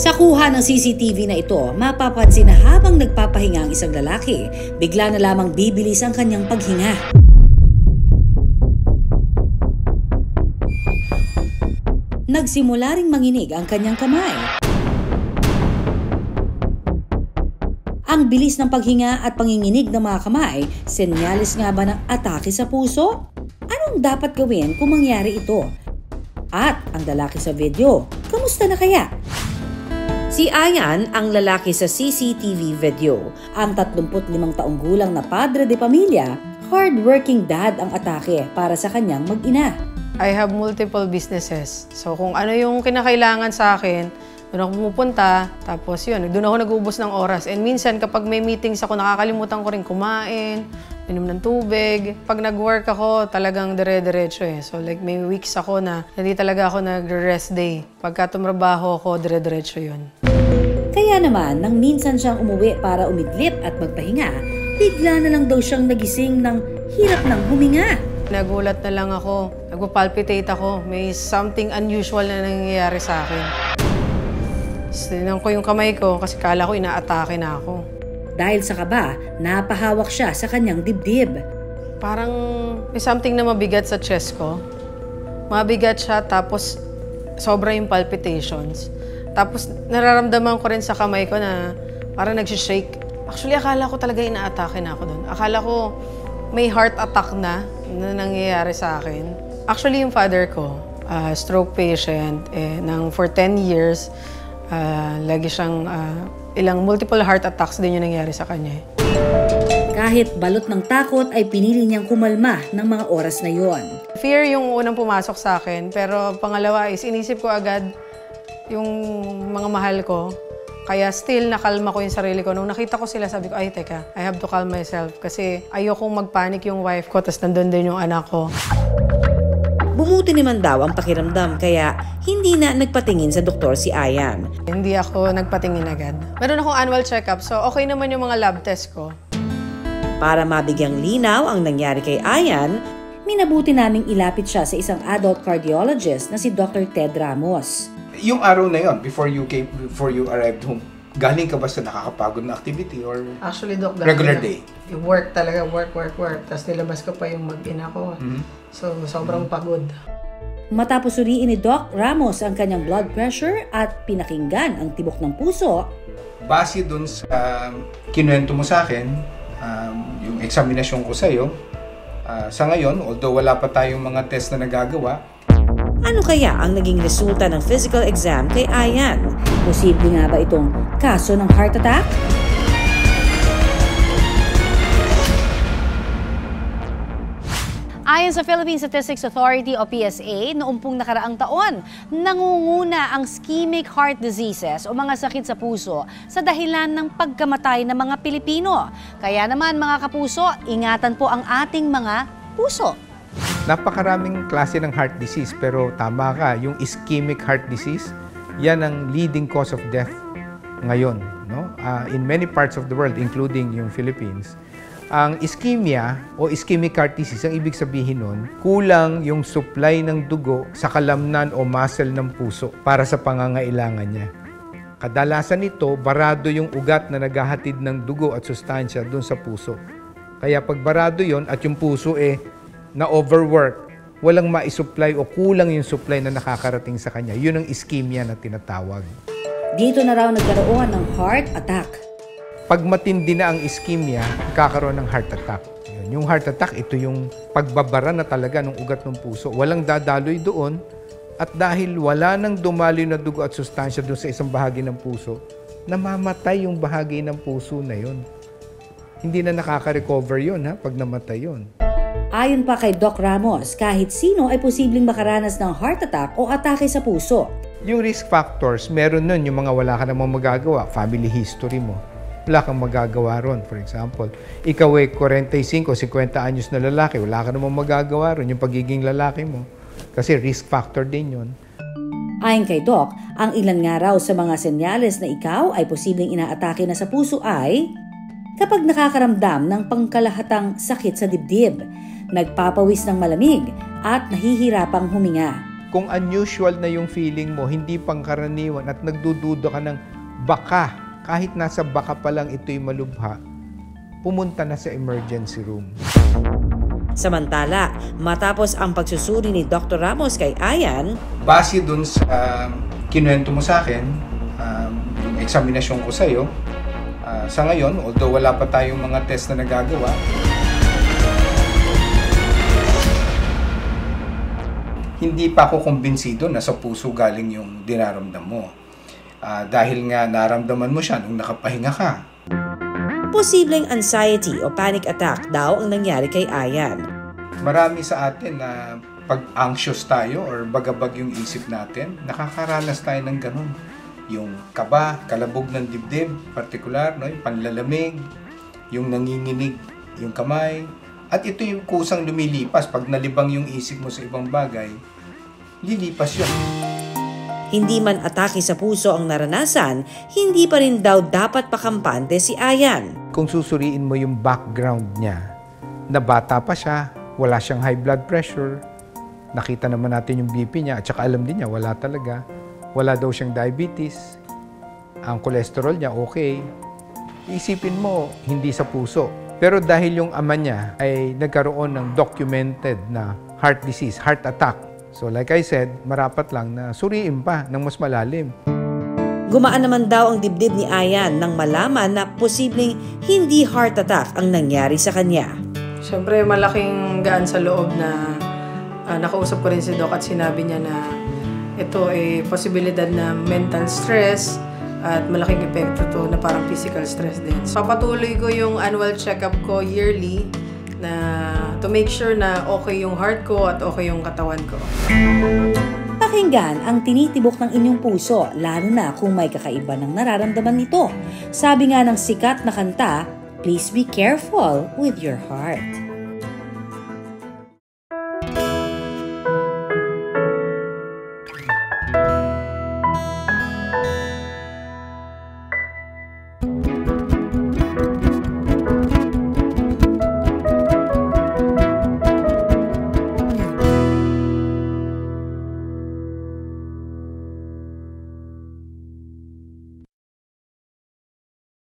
Sa kuha ng CCTV na ito, mapapansin na habang nagpapahinga ang isang lalaki, bigla na lamang bibilis ang kanyang paghinga. Nagsimula ring manginig ang kanyang kamay. Ang bilis ng paghinga at panginginig ng mga kamay, senyales nga ba ng atake sa puso? Anong dapat gawin kung mangyari ito? At ang lalaki sa video, kamusta na kaya? Si Ayan ang lalaki sa CCTV video. Ang 35 taong gulang na padre de pamilya, hard-working dad ang atake para sa kanyang mag-ina. I have multiple businesses. So kung ano yung kinakailangan sa akin, doon ako pumupunta, tapos yun, doon ako nag-uubos ng oras. And minsan kapag may meetings ako, nakakalimutan ko rin kumain, minom ng tubig. Pag nag-work ako, talagang dire-diretso eh. So like may weeks ako na hindi talaga ako nag-rest day. Pagka tumrabaho ako, dire-diretso yun. Kaya naman, nang minsan siyang umuwi para umidlip at magpahinga, bigla na lang daw siyang nagising ng hirap ng huminga. Nagulat na lang ako, nagpapalpitate ako. May something unusual na nangyayari sa akin. Tinignan ko yung kamay ko kasi kala ko inaatake na ako. Dahil sa kaba, napahawak siya sa kanyang dibdib. Parang may something na mabigat sa chest ko. Mabigat siya tapos sobra yung palpitations. Tapos nararamdaman ko rin sa kamay ko na parang nagsishake. Actually, akala ko talaga inaatake na ako doon. Akala ko may heart attack na nangyayari sa akin. Actually, yung father ko, stroke patient, for 10 years, lagi siyang ilang multiple heart attacks din yung nangyari sa kanya. Kahit balot ng takot ay pinili niyang kumalma ng mga oras na yon. Fear yung unang pumasok sa akin, pero pangalawa is inisip ko agad yung mga mahal ko. Kaya still nakalma ko yung sarili ko. Nung nakita ko sila, sabi ko, ay teka, I have to calm myself kasi ayokong magpanic yung wife ko tapos nandun din yung anak ko. Bumuti naman daw ang pakiramdam kaya hindi na nagpatingin sa doktor si Ayan. Hindi ako nagpatingin agad. Meron akong annual check-up, so okay naman yung mga lab test ko. Para mabigyang linaw ang nangyari kay Ayan, minabuti naming ilapit siya sa isang adult cardiologist na si Dr. Ted Ramos. Yung araw na yon, before you arrived home, galing ka ba sa nakakapagod na activity or actually, Doc, regular day? Yung work talaga, work. Tapos nilabas ko pa yung mag-ina ko. So, sobrang pagod. Matapos suriin ni Doc Ramos ang kanyang blood pressure at pinakinggan ang tibok ng puso. Base dun sa kinuwento mo sa akin, yung examinasyon ko sa'yo, sa ngayon, although wala pa tayong mga test na nagagawa, ano kaya ang naging resulta ng physical exam kay Ayan? Posible nga ba itong kaso ng heart attack? Ayon sa Philippine Statistics Authority o PSA, noong pong nakaraang taon, nangunguna ang ischemic heart diseases o mga sakit sa puso sa dahilan ng pagkamatay ng mga Pilipino. Kaya naman mga kapuso, ingatan po ang ating mga puso. Napakaraming klase ng heart disease pero tama ka, yung ischemic heart disease, yan ang leading cause of death ngayon. No? In many parts of the world, including yung Philippines, ang ischemia o ischemic heart disease, ang ibig sabihin nun, kulang yung supply ng dugo sa kalamnan o muscle ng puso para sa pangangailangan niya. Kadalasan nito, barado yung ugat na naghahatid ng dugo at sustansya dun sa puso. Kaya pag barado yon at yung puso na overwork, walang ma-supply o kulang yung supply na nakakarating sa kanya. Yun ang ischemia na tinatawag. Dito na raw nagkaroon ng heart attack. Pag matindi na ang ischemia, kakaroon ng heart attack. Yung heart attack, ito yung pagbabara na talaga ng ugat ng puso. Walang dadaloy doon at dahil wala nang dumaloy na dugo at sustansya doon sa isang bahagi ng puso, namamatay yung bahagi ng puso na yun. Hindi na nakaka-recover yun pag namatay yun. Ayon pa kay Doc Ramos, kahit sino ay posibleng makaranas ng heart attack o atake sa puso. Yung risk factors, meron nun yung mga wala ka namang magagawa, family history mo. Wala kang magagawa ron. For example, ikaw ay 45 o 50 anyos na lalaki, wala ka namang magagawa ron yung pagiging lalaki mo. Kasi risk factor din yun. Ayon kay Doc, ang ilan nga raw sa mga senyales na ikaw ay posibleng inaatake na sa puso ay kapag nakakaramdam ng pangkalahatang sakit sa dibdib, nagpapawis ng malamig at nahihirapang huminga. Kung unusual na yung feeling mo, hindi pangkaraniwan at nagdududa ka ng baka, kahit nasa baka pa lang ito'y malubha, pumunta na sa emergency room. Samantala, matapos ang pagsusuri ni Dr. Ramos kay Ayan, base dun sa kinuwento mo sa akin, yung eksaminasyon ko sa'yo, sa ngayon, although wala pa tayong mga test na nagagawa, hindi pa ako kumbinsido na sa puso galing yung dinaramdam mo. Dahil nga naramdaman mo siya nung nakapahinga ka. posibleng anxiety o panic attack daw ang nangyari kay Ayan. Marami sa atin na pag anxious tayo or bagabag yung isip natin, nakakaranas tayo ng ganun. Yung kaba, kalabog ng dibdib, partikular, no? Yung panlalamig, yung nanginginig, yung kamay. At ito yung kusang lumilipas. Pag nalibang yung isip mo sa ibang bagay, lilipas yun. Hindi man atake sa puso ang naranasan, hindi pa rin daw dapat pakampante si Ayan. Kung susuriin mo yung background niya, na bata pa siya, wala siyang high blood pressure, nakita naman natin yung BP niya, at saka alam din niya, wala talaga. Wala daw siyang diabetes, ang cholesterol niya okay. Isipin mo, hindi sa puso. Pero dahil yung ama niya ay nagkaroon ng documented na heart disease, heart attack. So like I said, marapat lang na suriin pa ng mas malalim. Gumaan naman daw ang dibdib ni Ayan nang malaman na posibleng hindi heart attack ang nangyari sa kanya. Siyempre, malaking gaan sa loob na nakausap ko rin si Doc at sinabi niya na ito ay posibilidad na mental stress at malaking epekto to na parang physical stress din. So, papatuloy ko yung annual check-up ko yearly na to make sure na okay yung heart ko at okay yung katawan ko. Pakinggan ang tinitibok ng inyong puso, lalo na kung may kakaiba ng nararamdaman nito. Sabi nga ng sikat na kanta, please be careful with your heart.